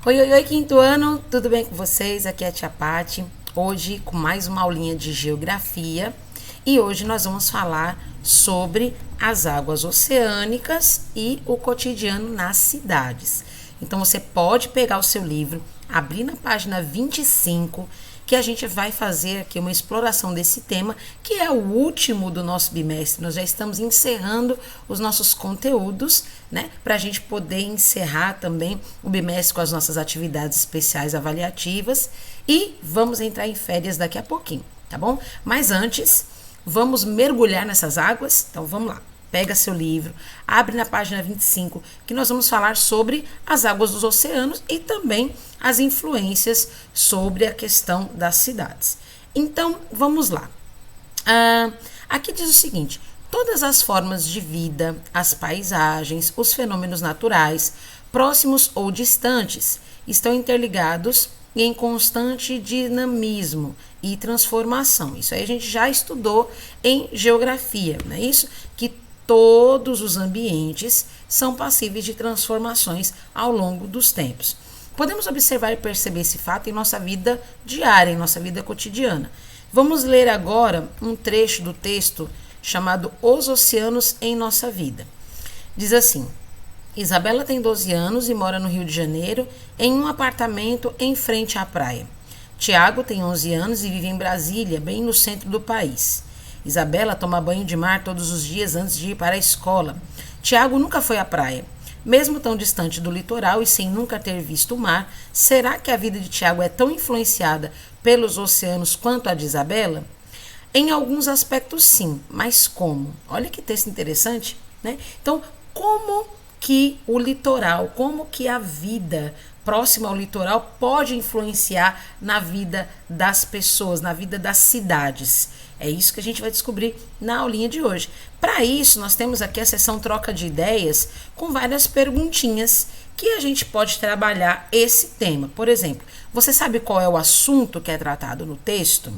Oi, oi, oi, quinto ano, tudo bem com vocês? Aqui é a Tia Pati, hoje com mais uma aulinha de geografia e hoje nós vamos falar sobre as águas oceânicas e o cotidiano nas cidades. Então você pode pegar o seu livro, abrir na página 25, que a gente vai fazer aqui uma exploração desse tema, que é o último do nosso bimestre. Nós já estamos encerrando os nossos conteúdos, né, para a gente poder encerrar também o bimestre com as nossas atividades especiais avaliativas e vamos entrar em férias daqui a pouquinho, tá bom? Mas antes, vamos mergulhar nessas águas? Então vamos lá. Pega seu livro, abre na página 25, que nós vamos falar sobre as águas dos oceanos e também as influências sobre a questão das cidades. Então, vamos lá. Aqui diz o seguinte: todas as formas de vida, as paisagens, os fenômenos naturais, próximos ou distantes, estão interligados e em constante dinamismo e transformação. Isso aí a gente já estudou em geografia, não é isso? Que todos os ambientes são passíveis de transformações ao longo dos tempos. Podemos observar e perceber esse fato em nossa vida diária, em nossa vida cotidiana. Vamos ler agora um trecho do texto chamado Os Oceanos em Nossa Vida. Diz assim: Isabela tem 12 anos e mora no Rio de Janeiro, em um apartamento em frente à praia. Tiago tem 11 anos e vive em Brasília, bem no centro do país. Isabela toma banho de mar todos os dias antes de ir para a escola. Tiago nunca foi à praia. Mesmo tão distante do litoral e sem nunca ter visto o mar, será que a vida de Tiago é tão influenciada pelos oceanos quanto a de Isabela? Em alguns aspectos, sim, mas como? Olha que texto interessante, né? Então, como que o litoral, como que a vida próxima ao litoral pode influenciar na vida das pessoas, na vida das cidades? É isso que a gente vai descobrir na aulinha de hoje. Para isso, nós temos aqui a seção troca de ideias com várias perguntinhas que a gente pode trabalhar esse tema. Por exemplo, você sabe qual é o assunto que é tratado no texto?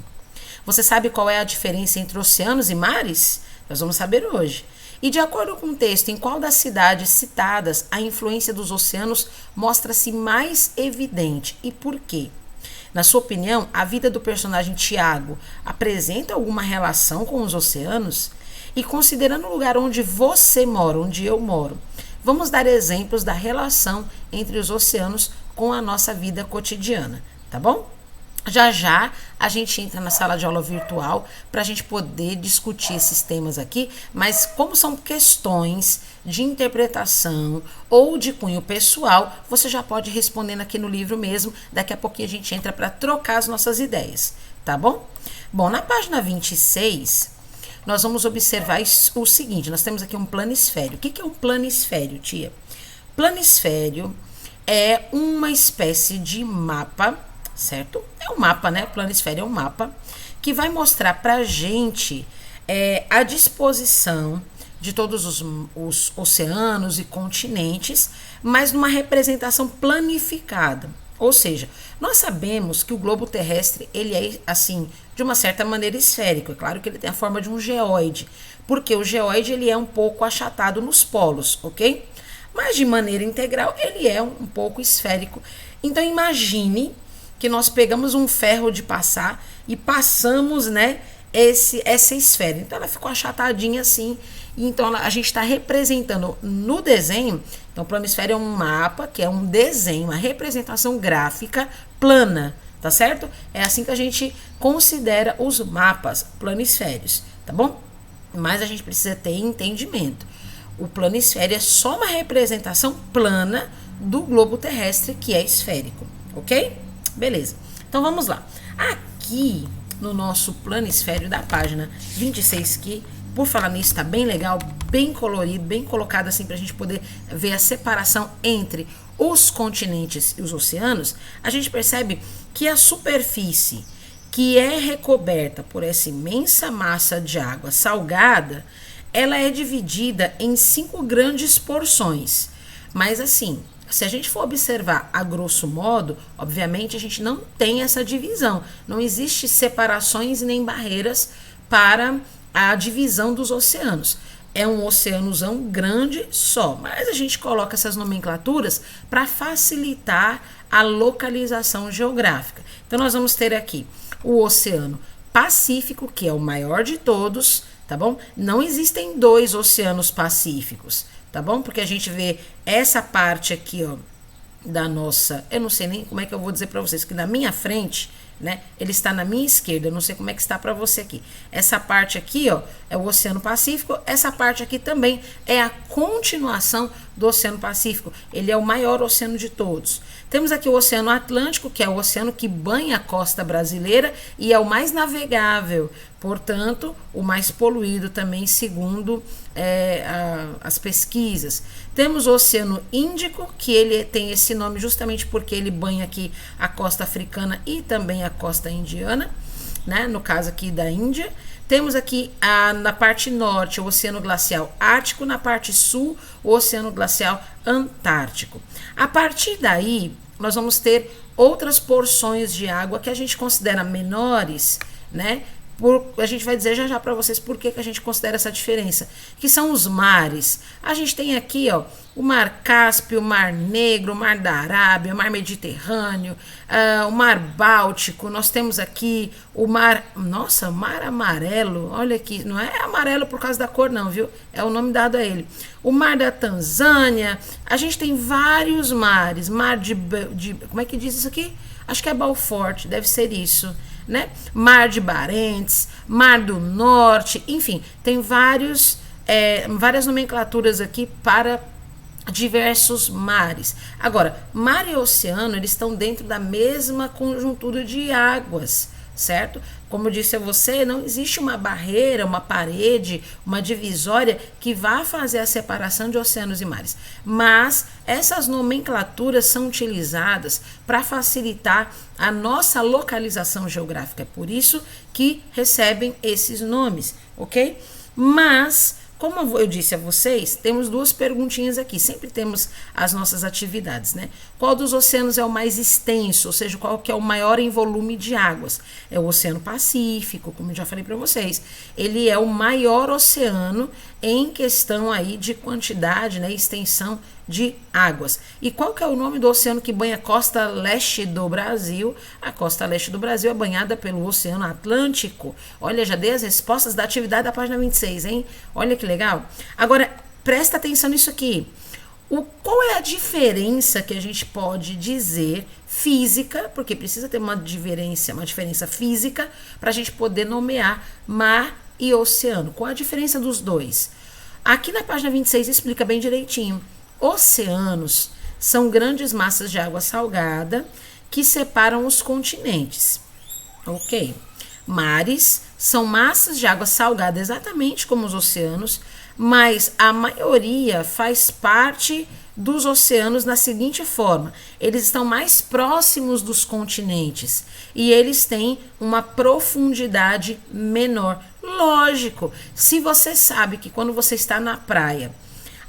Você sabe qual é a diferença entre oceanos e mares? Nós vamos saber hoje. E de acordo com o texto, em qual das cidades citadas a influência dos oceanos mostra-se mais evidente e por quê? Na sua opinião, a vida do personagem Tiago apresenta alguma relação com os oceanos? E considerando o lugar onde você mora, onde eu moro, vamos dar exemplos da relação entre os oceanos com a nossa vida cotidiana, tá bom? Já já a gente entra na sala de aula virtual para a gente poder discutir esses temas aqui, mas como são questões de interpretação ou de cunho pessoal, você já pode ir respondendo aqui no livro mesmo. Daqui a pouquinho a gente entra para trocar as nossas ideias, tá bom? Bom, na página 26, nós vamos observar o seguinte: nós temos aqui um planisfério. O que é um planisfério, tia? Planisfério é uma espécie de mapa, certo? É um mapa, né? O planisfério é um mapa que vai mostrar pra gente a disposição de todos os oceanos e continentes, mas numa representação planificada. Ou seja, nós sabemos que o globo terrestre, ele é, assim, de uma certa maneira esférico. É claro que ele tem a forma de um geóide, porque o geóide, ele é um pouco achatado nos polos, ok? Mas de maneira integral, ele é um pouco esférico. Então, imagine que nós pegamos um ferro de passar e passamos, né, essa esfera. Então ela ficou achatadinha assim. Então a gente está representando no desenho. Então o planisfério é um mapa, que é um desenho, uma representação gráfica plana, tá certo? É assim que a gente considera os mapas planisférios, tá bom? Mas a gente precisa ter entendimento. O planisfério é só uma representação plana do globo terrestre, que é esférico, ok? Beleza, então vamos lá. Aqui no nosso planisfério da página 26, que por falar nisso está bem legal, bem colorido, bem colocado assim para a gente poder ver a separação entre os continentes e os oceanos, a gente percebe que a superfície que é recoberta por essa imensa massa de água salgada, ela é dividida em 5 grandes porções. Mas assim, se a gente for observar a grosso modo, obviamente a gente não tem essa divisão. Não existe separações nem barreiras para a divisão dos oceanos. é um oceanozão grande só, mas a gente coloca essas nomenclaturas para facilitar a localização geográfica. Então nós vamos ter aqui o Oceano Pacífico, que é o maior de todos, tá bom? Não existem dois oceanos pacíficos, tá bom? Porque a gente vê essa parte aqui, ó, da nossa, eu não sei nem como é que eu vou dizer para vocês, que na minha frente, né, ele está na minha esquerda, eu não sei como é que está para você aqui. Essa parte aqui, ó, é o Oceano Pacífico, essa parte aqui também é a continuação do Oceano Pacífico, ele é o maior oceano de todos. Temos aqui o Oceano Atlântico, que é o oceano que banha a costa brasileira e é o mais navegável, portanto, o mais poluído também, segundo as pesquisas. Temos o Oceano Índico, que ele tem esse nome justamente porque ele banha aqui a costa africana e também a costa indiana, né, no caso aqui da Índia. Temos aqui na parte norte o Oceano Glacial Ártico, na parte sul o Oceano Glacial Antártico. A partir daí, nós vamos ter outras porções de água que a gente considera menores, né? A gente vai dizer já para vocês por que a gente considera essa diferença, que são os mares. A gente tem aqui, ó, o Mar Cáspio, o Mar Negro, o Mar da Arábia, o Mar Mediterrâneo, o Mar Báltico. Nós temos aqui o Mar, nossa, Mar Amarelo, olha aqui, não é amarelo por causa da cor não, viu? É o nome dado a ele. O Mar da Tanzânia, a gente tem vários mares, Mar de como é que diz isso aqui? Acho que é Beaufort, deve ser isso. Né? Mar de Barents, Mar do Norte, enfim, tem várias nomenclaturas aqui para diversos mares. Agora, mar e oceano, eles estão dentro da mesma conjuntura de águas, certo? Como eu disse a você, não existe uma barreira, uma parede, uma divisória que vá fazer a separação de oceanos e mares. Mas essas nomenclaturas são utilizadas para facilitar a nossa localização geográfica. É por isso que recebem esses nomes, ok? Mas, como eu disse a vocês, temos duas perguntinhas aqui. Sempre temos as nossas atividades, né? Qual dos oceanos é o mais extenso? Ou seja, qual que é o maior em volume de águas? É o Oceano Pacífico, como eu já falei para vocês. Ele é o maior oceano em questão aí de quantidade, né? Extensão de águas. E qual que é o nome do oceano que banha a costa leste do Brasil? A costa leste do Brasil é banhada pelo Oceano Atlântico. Olha, já dei as respostas da atividade da página 26, hein? Olha que legal. Agora, presta atenção nisso aqui. Qual é a diferença que a gente pode dizer física, porque precisa ter uma diferença física para a gente poder nomear mar e oceano. Qual a diferença dos dois? Aqui na página 26 explica bem direitinho. Oceanos são grandes massas de água salgada que separam os continentes, ok? Mares são massas de água salgada exatamente como os oceanos, mas a maioria faz parte dos oceanos na seguinte forma: eles estão mais próximos dos continentes e eles têm uma profundidade menor. Lógico, se você sabe que quando você está na praia,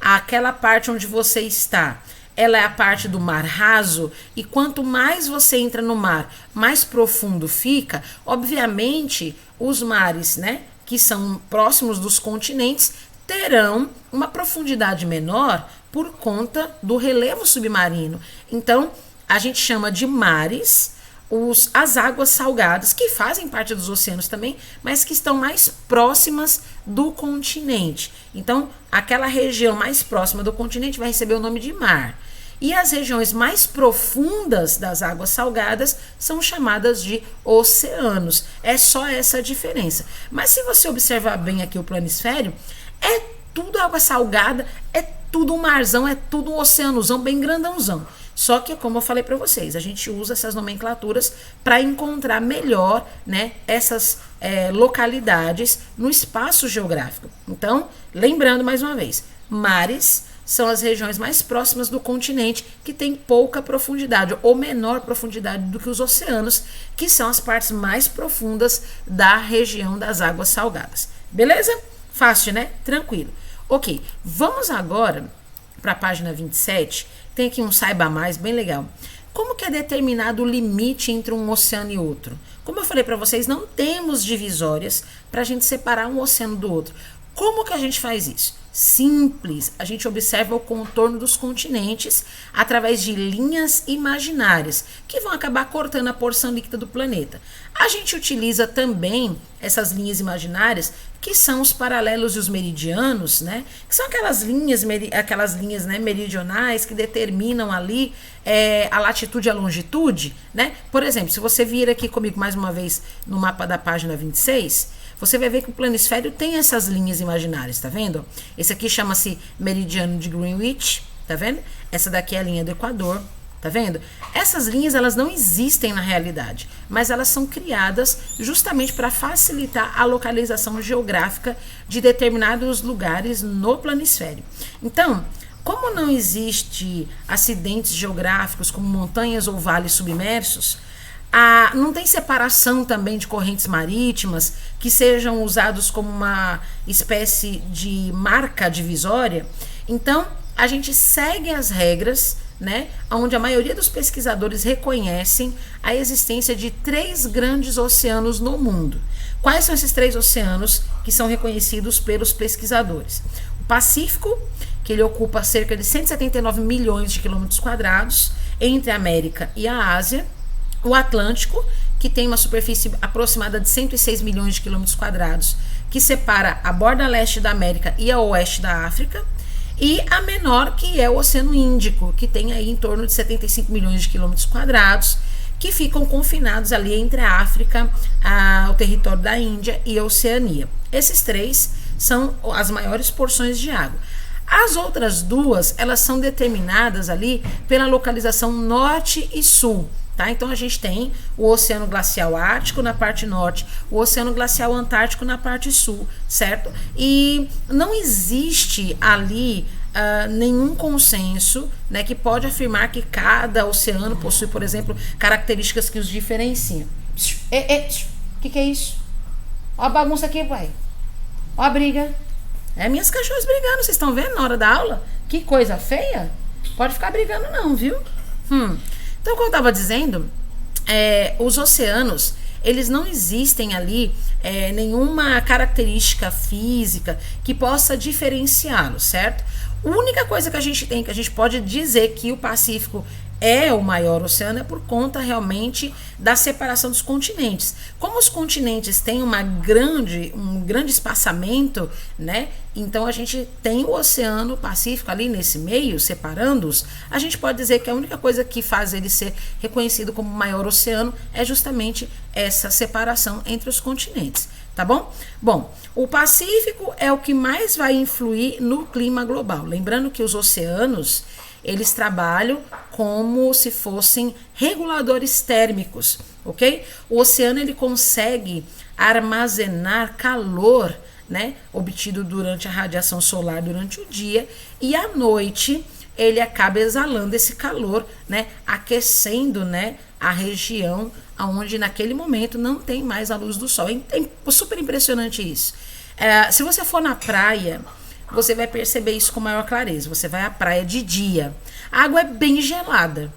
aquela parte onde você está, ela é a parte do mar raso, e quanto mais você entra no mar, mais profundo fica. Obviamente, os mares, né, que são próximos dos continentes, terão uma profundidade menor por conta do relevo submarino. Então, a gente chama de mares as águas salgadas, que fazem parte dos oceanos também, mas que estão mais próximas do continente. Então, aquela região mais próxima do continente vai receber o nome de mar. E as regiões mais profundas das águas salgadas são chamadas de oceanos. É só essa a diferença. Mas se você observar bem aqui o planisfério, é tudo água salgada, é tudo um marzão, é tudo um oceanozão bem grandãozão. Só que, como eu falei para vocês, a gente usa essas nomenclaturas para encontrar melhor, né, essas localidades no espaço geográfico. Então, lembrando mais uma vez, mares são as regiões mais próximas do continente que tem pouca profundidade ou menor profundidade do que os oceanos, que são as partes mais profundas da região das águas salgadas. Beleza? Fácil, né? Tranquilo. Ok, vamos agora para a página 27. Tem aqui um saiba mais, bem legal. Como que é determinado o limite entre um oceano e outro? Como eu falei para vocês, não temos divisórias para a gente separar um oceano do outro. Como que a gente faz isso? Simples, a gente observa o contorno dos continentes através de linhas imaginárias, que vão acabar cortando a porção líquida do planeta. A gente utiliza também essas linhas imaginárias, que são os paralelos e os meridianos, né? Que são aquelas linhas, né, meridionais que determinam ali a latitude e a longitude, né? Por exemplo, se você vir aqui comigo mais uma vez no mapa da página 26, você vai ver que o planisfério tem essas linhas imaginárias, tá vendo? Esse aqui chama-se meridiano de Greenwich, tá vendo? Essa daqui é a linha do Equador, tá vendo? Essas linhas, elas não existem na realidade, mas elas são criadas justamente para facilitar a localização geográfica de determinados lugares no planisfério. Então, como não existe acidentes geográficos como montanhas ou vales submersos, não tem separação também de correntes marítimas que sejam usados como uma espécie de marca divisória. Então, a gente segue as regras, né, onde a maioria dos pesquisadores reconhecem a existência de 3 grandes oceanos no mundo. Quais são esses 3 oceanos que são reconhecidos pelos pesquisadores? O Pacífico, que ele ocupa cerca de 179 milhões de quilômetros quadrados entre a América e a Ásia. O Atlântico, que tem uma superfície aproximada de 106 milhões de quilômetros quadrados, que separa a borda leste da América e a oeste da África. E a menor, que é o Oceano Índico, que tem aí em torno de 75 milhões de quilômetros quadrados, que ficam confinados ali entre a África, o território da Índia e a Oceania. Esses 3 são as maiores porções de água. As outras 2, elas são determinadas ali pela localização norte e sul. Tá? Então a gente tem o Oceano Glacial Ártico na parte norte, o Oceano Glacial Antártico na parte sul, certo? E não existe ali nenhum consenso, né, que pode afirmar que cada oceano possui, por exemplo, características que os diferenciam. Que é isso? Ó a bagunça aqui, pai. Ó a briga. É minhas cachorras brigando, vocês estão vendo na hora da aula? Que coisa feia. Pode ficar brigando não, viu? Então, como eu estava dizendo, os oceanos, eles não existem ali nenhuma característica física que possa diferenciá-los, certo? A única coisa que a gente tem, que a gente pode dizer que o Pacífico é o maior oceano, é por conta realmente da separação dos continentes. Como os continentes têm um grande espaçamento, né? Então a gente tem o Oceano Pacífico ali nesse meio, separando-os. A gente pode dizer que a única coisa que faz ele ser reconhecido como o maior oceano é justamente essa separação entre os continentes. Tá bom? Bom, o Pacífico é o que mais vai influir no clima global. Lembrando que os oceanos, eles trabalham como se fossem reguladores térmicos, ok? O oceano, ele consegue armazenar calor, né, obtido durante a radiação solar durante o dia, e à noite ele acaba exalando esse calor, né, aquecendo, né, a região onde naquele momento não tem mais a luz do sol. É super impressionante isso. Se você for na praia, você vai perceber isso com maior clareza. Você vai à praia de dia, a água é bem gelada,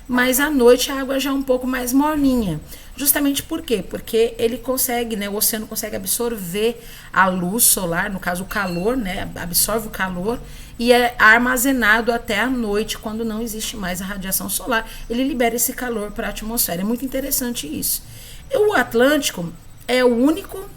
mas à noite a água já é um pouco mais morninha. Justamente por quê? Porque ele consegue, né, o oceano consegue absorver a luz solar, no caso o calor, né, absorve o calor e é armazenado até a noite, quando não existe mais a radiação solar. Ele libera esse calor para a atmosfera. É muito interessante isso. O Atlântico é o único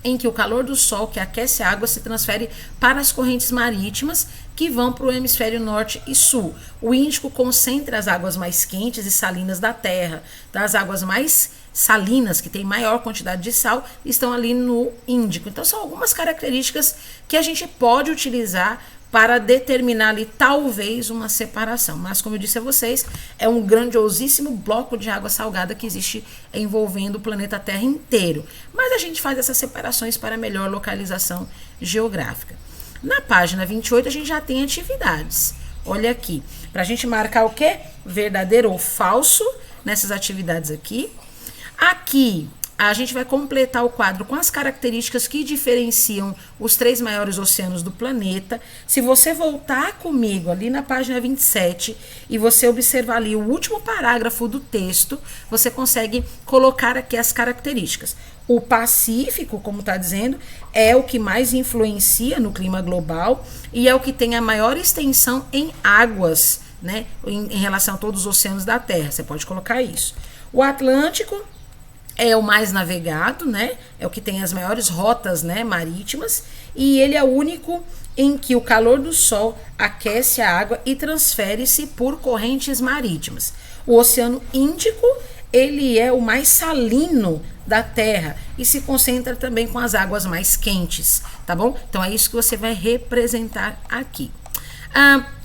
em que o calor do sol que aquece a água se transfere para as correntes marítimas que vão para o hemisfério norte e sul. O Índico concentra as águas mais quentes e salinas da Terra. Então, as águas mais salinas, que têm maior quantidade de sal, estão ali no Índico. Então, são algumas características que a gente pode utilizar para determinar ali talvez uma separação. Mas, como eu disse a vocês, é um grandiosíssimo bloco de água salgada que existe envolvendo o planeta Terra inteiro. Mas a gente faz essas separações para melhor localização geográfica. Na página 28 a gente já tem atividades. Olha aqui, para a gente marcar o quê? Verdadeiro ou falso nessas atividades aqui. Aqui a gente vai completar o quadro com as características que diferenciam os 3 maiores oceanos do planeta. Se você voltar comigo ali na página 27 e você observar ali o último parágrafo do texto, você consegue colocar aqui as características. O Pacífico, como está dizendo, é o que mais influencia no clima global e é o que tem a maior extensão em águas, né, em relação a todos os oceanos da Terra. Você pode colocar isso. O Atlântico é o mais navegado, né? É o que tem as maiores rotas, né, marítimas, e ele é o único em que o calor do sol aquece a água e transfere-se por correntes marítimas. O Oceano Índico, ele é o mais salino da Terra e se concentra também com as águas mais quentes, tá bom? Então é isso que você vai representar aqui.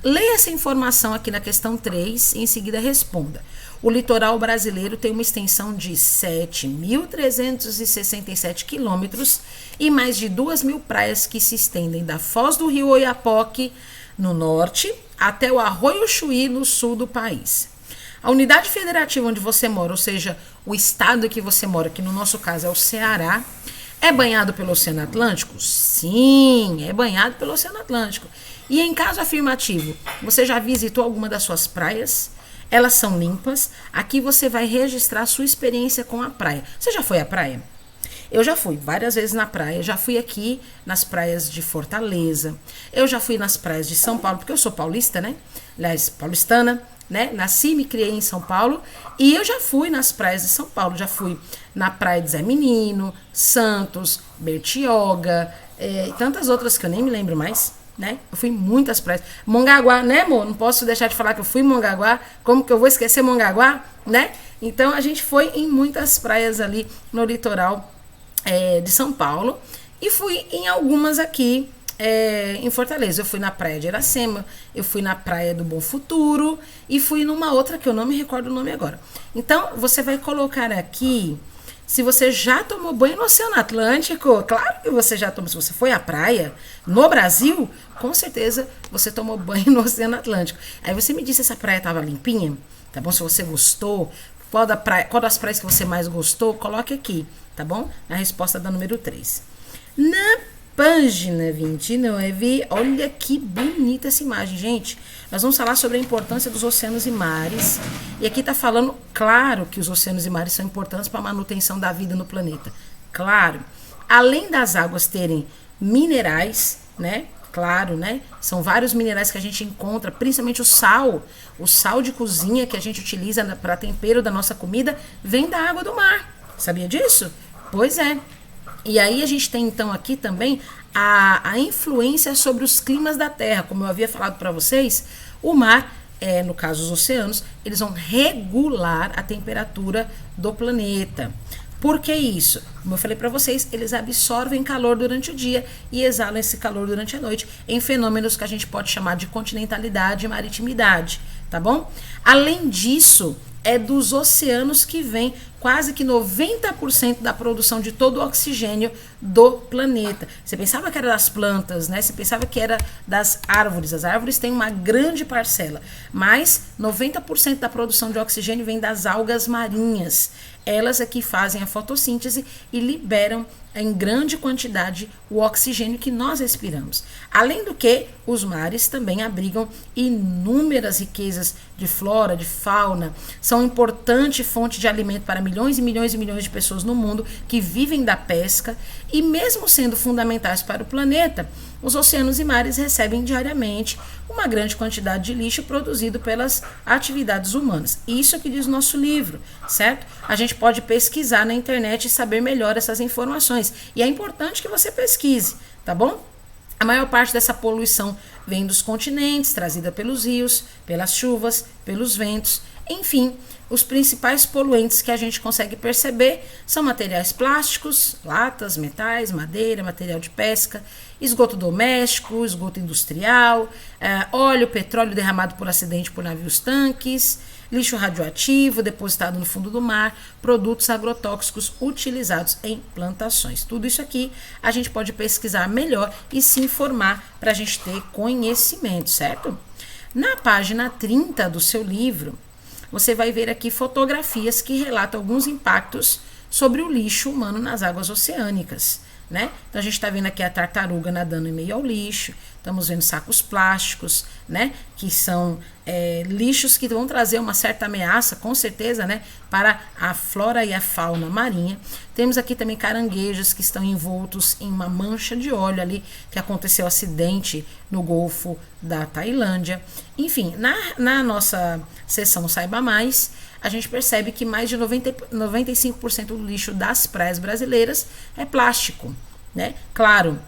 Leia essa informação aqui na questão 3 e em seguida responda. O litoral brasileiro tem uma extensão de 7.367 quilômetros e mais de 2.000 praias que se estendem da Foz do Rio Oiapoque, no norte, até o Arroio Chuí, no sul do país. A unidade federativa onde você mora, ou seja, o estado que você mora, que no nosso caso é o Ceará, é banhado pelo Oceano Atlântico? Sim, é banhado pelo Oceano Atlântico. E em caso afirmativo, você já visitou alguma das suas praias? Elas são limpas. Aqui você vai registrar a sua experiência com a praia. Você já foi à praia? Eu já fui várias vezes na praia. Já fui aqui nas praias de Fortaleza. Eu já fui nas praias de São Paulo, porque eu sou paulista, né? Aliás, paulistana, né? Nasci e me criei em São Paulo. E eu já fui nas praias de São Paulo. Já fui na praia de Zé Menino, Santos, Bertioga, e tantas outras que eu nem me lembro mais. Né? Eu fui em muitas praias. Mongaguá, né, amor? Não posso deixar de falar que eu fui em Mongaguá. Como que eu vou esquecer Mongaguá, né? Então a gente foi em muitas praias ali no litoral de São Paulo e fui em algumas aqui em Fortaleza. Eu fui na praia de Iracema, eu fui na praia do Bom Futuro e fui numa outra que eu não me recordo o nome agora. Então você vai colocar aqui se você já tomou banho no Oceano Atlântico. Claro que você já tomou. Se você foi à praia no Brasil, com certeza você tomou banho no Oceano Atlântico. Aí você me disse se essa praia estava limpinha, tá bom? Se você gostou, qual das praias que você mais gostou, coloque aqui, tá bom? Na resposta da número 3. Na página 29, olha que bonita essa imagem, gente. Nós vamos falar sobre a importância dos oceanos e mares. E aqui está falando, claro, que os oceanos e mares são importantes para a manutenção da vida no planeta. Claro. Além das águas terem minerais, né? Claro, né? São vários minerais que a gente encontra, principalmente o sal de cozinha que a gente utiliza para tempero da nossa comida, vem da água do mar. Sabia disso? Pois é. E aí a gente tem então aqui também a influência sobre os climas da Terra. Como eu havia falado para vocês, o mar, no caso os oceanos, eles vão regular a temperatura do planeta. Por que isso? Como eu falei para vocês, eles absorvem calor durante o dia e exalam esse calor durante a noite em fenômenos que a gente pode chamar de continentalidade e maritimidade, tá bom? Além disso, é dos oceanos que vem quase que 90% da produção de todo o oxigênio do planeta. Você pensava que era das plantas, né? Você pensava que era das árvores. As árvores têm uma grande parcela, mas 90% da produção de oxigênio vem das algas marinhas. Elas aqui fazem a fotossíntese e liberam em grande quantidade o oxigênio que nós respiramos. Além do que, os mares também abrigam inúmeras riquezas de flora, de fauna, são importante fonte de alimento para milhões e milhões e milhões de pessoas no mundo que vivem da pesca e mesmo sendo fundamentais para o planeta, os oceanos e mares recebem diariamente uma grande quantidade de lixo produzido pelas atividades humanas. Isso é o que diz o nosso livro, certo? A gente pode pesquisar na internet e saber melhor essas informações. E é importante que você pesquise, tá bom? A maior parte dessa poluição vem dos continentes, trazida pelos rios, pelas chuvas, pelos ventos, enfim. Os principais poluentes que a gente consegue perceber são materiais plásticos, latas, metais, madeira, material de pesca, esgoto doméstico, esgoto industrial, óleo, petróleo derramado por acidente por navios tanques, lixo radioativo depositado no fundo do mar, produtos agrotóxicos utilizados em plantações. Tudo isso aqui a gente pode pesquisar melhor e se informar para a gente ter conhecimento, certo? Na página 30 do seu livro, você vai ver aqui fotografias que relatam alguns impactos sobre o lixo humano nas águas oceânicas, né? Então a gente está vendo aqui a tartaruga nadando em meio ao lixo, estamos vendo sacos plásticos, né? Que são lixos que vão trazer uma certa ameaça, com certeza, né? Para a flora e a fauna marinha. Temos aqui também caranguejos que estão envoltos em uma mancha de óleo ali, que aconteceu acidente no Golfo da Tailândia. Enfim, na nossa seção Saiba Mais, a gente percebe que mais de 95% do lixo das praias brasileiras é plástico, né? Claro,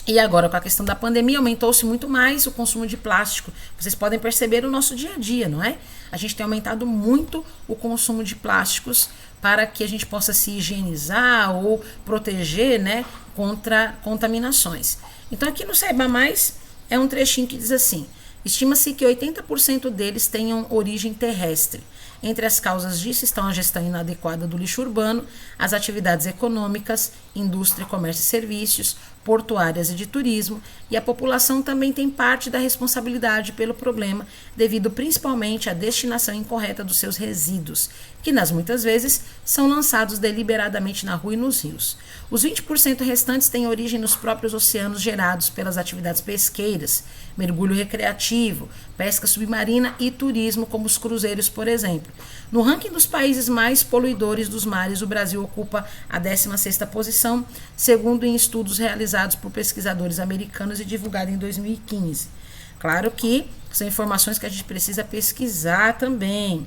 e agora com a questão da pandemia aumentou-se muito mais o consumo de plástico. Vocês podem perceber o nosso dia a dia, não é? A gente tem aumentado muito o consumo de plásticos para que a gente possa se higienizar ou proteger, né, contra contaminações. Então aqui no Saiba Mais é um trechinho que diz assim: estima-se que 80% deles tenham origem terrestre. Entre as causas disso estão a gestão inadequada do lixo urbano, as atividades econômicas, indústria, comércio e serviços, portuárias e de turismo, e a população também tem parte da responsabilidade pelo problema, devido principalmente à destinação incorreta dos seus resíduos, que nas muitas vezes são lançados deliberadamente na rua e nos rios. Os 20% restantes têm origem nos próprios oceanos gerados pelas atividades pesqueiras, mergulho recreativo, pesca submarina e turismo, como os cruzeiros, por exemplo. No ranking dos países mais poluidores dos mares, o Brasil ocupa a 16ª posição, segundo em estudos realizados por pesquisadores americanos e divulgado em 2015. Claro que são informações que a gente precisa pesquisar também.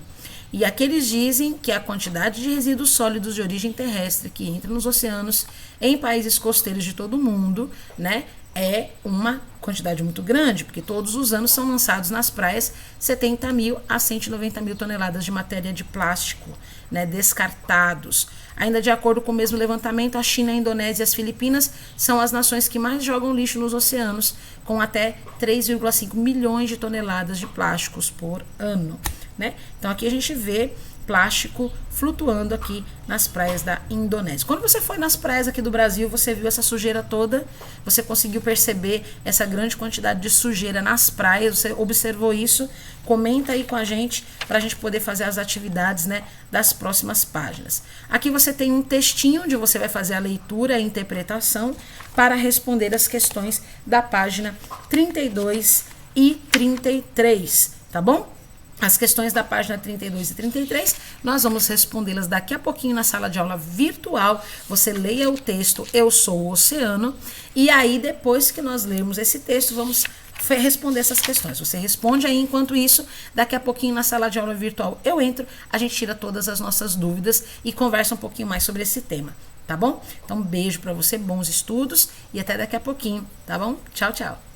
E aqui eles dizem que a quantidade de resíduos sólidos de origem terrestre que entra nos oceanos em países costeiros de todo o mundo, né, é uma quantidade muito grande, porque todos os anos são lançados nas praias 70 mil a 190 mil toneladas de matéria de plástico, né, descartados. Ainda de acordo com o mesmo levantamento, a China, a Indonésia e as Filipinas são as nações que mais jogam lixo nos oceanos, com até 3,5 milhões de toneladas de plásticos por ano, né? Então aqui a gente vê plástico flutuando aqui nas praias da Indonésia. Quando você foi nas praias aqui do Brasil, você viu essa sujeira toda? Você conseguiu perceber essa grande quantidade de sujeira nas praias? Você observou isso? Comenta aí com a gente para a gente poder fazer as atividades, né, das próximas páginas. Aqui você tem um textinho onde você vai fazer a leitura e a interpretação para responder as questões da página 32 e 33, tá bom? As questões da página 32 e 33, nós vamos respondê-las daqui a pouquinho na sala de aula virtual. Você leia o texto Eu Sou o Oceano, e aí depois que nós lermos esse texto, vamos responder essas questões. Você responde aí, enquanto isso, daqui a pouquinho na sala de aula virtual eu entro, a gente tira todas as nossas dúvidas e conversa um pouquinho mais sobre esse tema, tá bom? Então, um beijo para você, bons estudos e até daqui a pouquinho, tá bom? Tchau, tchau.